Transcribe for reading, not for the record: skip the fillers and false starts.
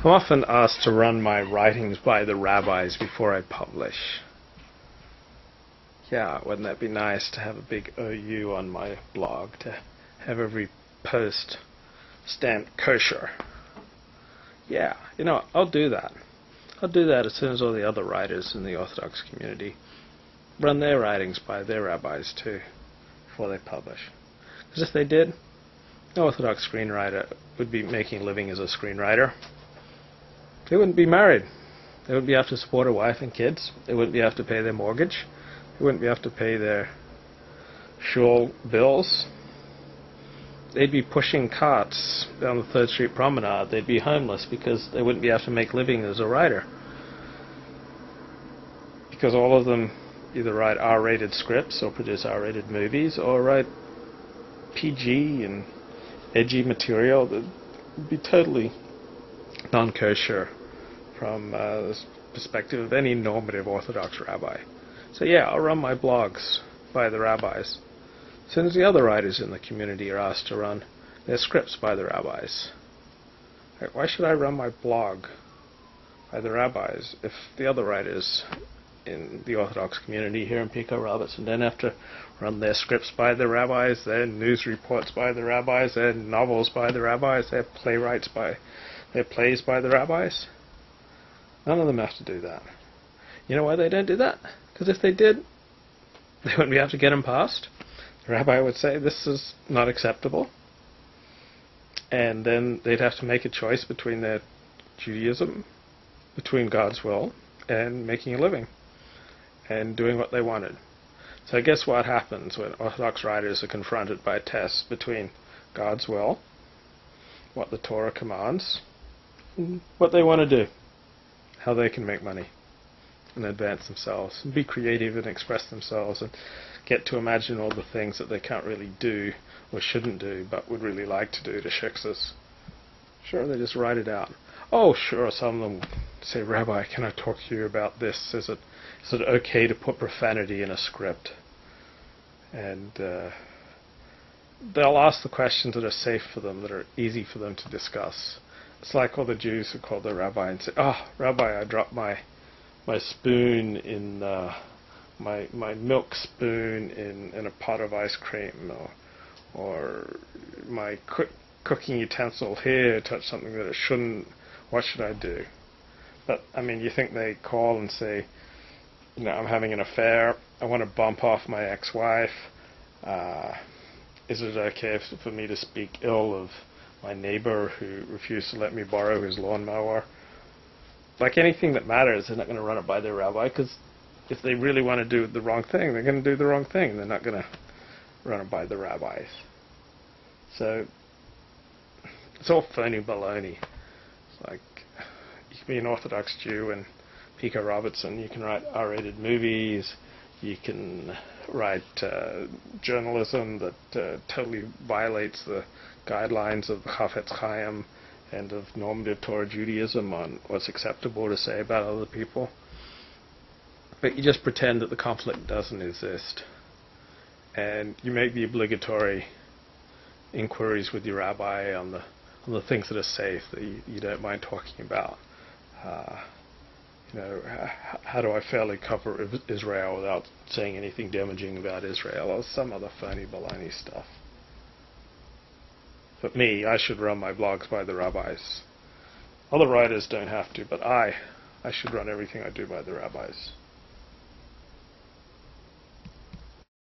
I'm often asked to run my writings by the rabbis before I publish. Yeah, wouldn't that be nice to have a big OU on my blog, to have every post stamped kosher? Yeah, I'll do that. I'll do that as soon as all the other writers in the Orthodox community run their writings by their rabbis too, before they publish. Because if they did, no Orthodox screenwriter would be making a living as a screenwriter. They wouldn't be married. They wouldn't be able to support a wife and kids. They wouldn't be able to pay their mortgage. They wouldn't be able to pay their shul bills. They'd be pushing carts down the 3rd Street Promenade. They'd be homeless because they wouldn't be able to make a living as a writer. Because all of them either write R-rated scripts or produce R-rated movies or write PG and edgy material that would be totally non-kosher from the perspective of any normative Orthodox rabbi. So yeah, I'll run my blogs by the rabbis as soon as the other writers in the community are asked to run their scripts by the rabbis. Why should I run my blog by the rabbis if the other writers in the Orthodox community here in Pico Robertson don't have to run their scripts by the rabbis, their news reports by the rabbis, their novels by the rabbis, their plays by the rabbis? None of them have to do that. You know why they don't do that? Because if they did, they wouldn't be able to get them passed. The rabbi would say, this is not acceptable. And then they'd have to make a choice between their Judaism, between God's will, and making a living, and doing what they wanted. So guess what happens when Orthodox writers are confronted by a test between God's will, what the Torah commands, and what they want to do, how they can make money and advance themselves and be creative and express themselves and get to imagine all the things that they can't really do or shouldn't do but would really like to do to shiksas. Sure, they just write it out. Oh, sure, some of them say, Rabbi, can I talk to you about this? Is it okay to put profanity in a script? And they'll ask the questions that are safe for them, that are easy for them to discuss. It's like all the Jews who call the rabbi and say, oh, Rabbi, I dropped my spoon in, my milk spoon in a pot of ice cream, or my cooking utensil here touched something that it shouldn't. What should I do? But, I mean, you think they call and say, I'm having an affair, I want to bump off my ex-wife, is it okay for me to speak ill of my neighbor who refused to let me borrow his lawnmower? Like anything that matters, they're not going to run it by their rabbi, because if they really want to do the wrong thing, they're going to do the wrong thing. They're not going to run it by the rabbis. So, it's all phony baloney. It's like, you can be an Orthodox Jew and Pico Robertson, you can write R-rated movies, you can write journalism that totally violates the guidelines of the Chafetz Chaim and of normative Torah Judaism on what's acceptable to say about other people. But you just pretend that the conflict doesn't exist. And you make the obligatory inquiries with your rabbi on the things that are safe, that you don't mind talking about. How do I fairly cover Israel without saying anything damaging about Israel, or some other phony baloney stuff. But me, I should run my blogs by the rabbis. Other writers don't have to, but I should run everything I do by the rabbis.